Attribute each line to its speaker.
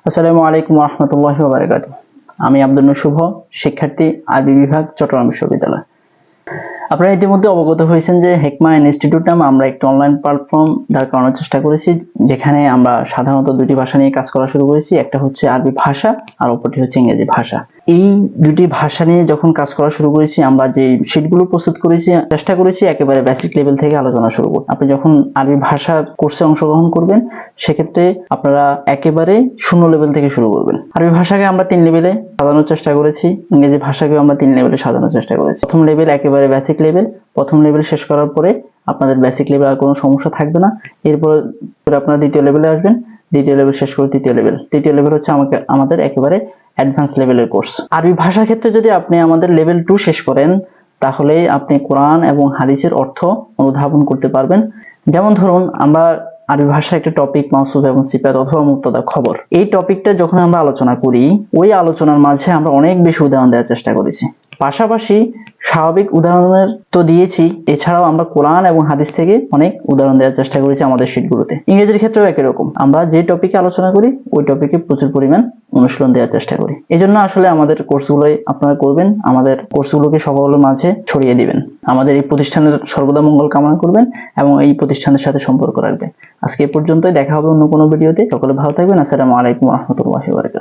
Speaker 1: আসসালামু আলাইকুম ওয়া রাহমাতুল্লাহি ওয়া বারাকাতুহু। আমি আব্দুল নূর শুভ, শিক্ষার্থী, আরবি বিভাগ, চট্টগ্রাম বিশ্ববিদ্যালয়। আপনারা ইতিমধ্যে অবগত হয়েছেন যে হেকমা ইনস্টিটিউট নামে আমরা একটি অনলাইন প্ল্যাটফর্ম দাঁড় করানোর চেষ্টা করেছি, যেখানে আমরা সাধারণত দুটি ভাষা নিয়ে কাজ করা শুরু করেছি। একটা হচ্ছে আরবি ভাষা আর অপরটি হচ্ছে ইংরেজি ভাষা। এই দুটি ভাষা নিয়ে যখন কাজ করা শুরু করেছি, আমরা যে শীটগুলো প্রস্তুত করেছি চেষ্টা করেছি একেবারে বেসিক লেভেল থেকে আলোচনা শুরু করতে। আপনি যখন আরবি ভাষা কোর্সে অংশগ্রহণ করবেন, সেক্ষেত্রে আপনারা একেবারে শূন্য লেভেল থেকে শুরু করবেন। আরবি ভাষাকে আমরা 3 লেভেলে সাজানোর চেষ্টা করেছি, ইংরেজি ভাষাকেও আমরা 3 লেভেলে সাজানোর চেষ্টা করেছি। প্রথম লেভেল একেবারে বেসিক লেভেল। প্রথম লেভেল শেষ করার পরে আপনাদের বেসিক লেভেল আর কোনো সমস্যা থাকবে না। এরপরে আপনারা দ্বিতীয় লেভেলে আসবেন, দ্বিতীয় লেভেল শেষ করে তৃতীয় লেভেল। তৃতীয় লেভেল হচ্ছে আমাদের একেবারে অ্যাডভান্স লেভেলের কোর্স। আরবি ভাষার ক্ষেত্রে যদি আপনি আমাদের লেভেল 2 শেষ করেন, তাহলে আপনি কোরআন এবং হাদিসের অর্থ অনুধাবন করতে পারবেন। যেমন ধরুন, আমরা আরবি ভাষার একটা টপিক মাউসুফ এবং সিফাত অথবা মুবতাদা খবর, এই টপিকটা যখন আমরা আলোচনা করি, ওই আলোচনার মাঝে আমরা অনেক বেশি উদাহরণ দেওয়ার চেষ্টা করেছি। পাশাপাশি স্বাভাবিক উদাহরণের তো দিয়েছি, এছাড়াও আমরা কোরআন এবং হাদিস থেকে অনেক উদাহরণ দেওয়ার চেষ্টা করেছি আমাদের শীটগুলোতে। ইংরেজির ক্ষেত্রেও একই রকম, আমরা যে টপিকে আলোচনা করি ওই টপিকে প্রচুর পরিমাণ অনুশীলন দেওয়ার চেষ্টা করি। এই জন্য আসলে আমাদের কোর্সগুলোই আপনারা করবেন, আমাদের কোর্সগুলোকে সকলের মাঝে ছড়িয়ে দিবেন। আমাদের এই প্রতিষ্ঠানের সর্বদা মঙ্গল কামনা করবেন এবং এই প্রতিষ্ঠানের সাথে সম্পর্ক রাখবেন। আজকে এ পর্যন্তই, দেখা হবে অন্য কোনো ভিডিওতে। সকলে ভালো থাকবেন। আসসালামু আলাইকুম ওয়া রাহমাতুল্লাহি ওয়া বারাকাতুহু।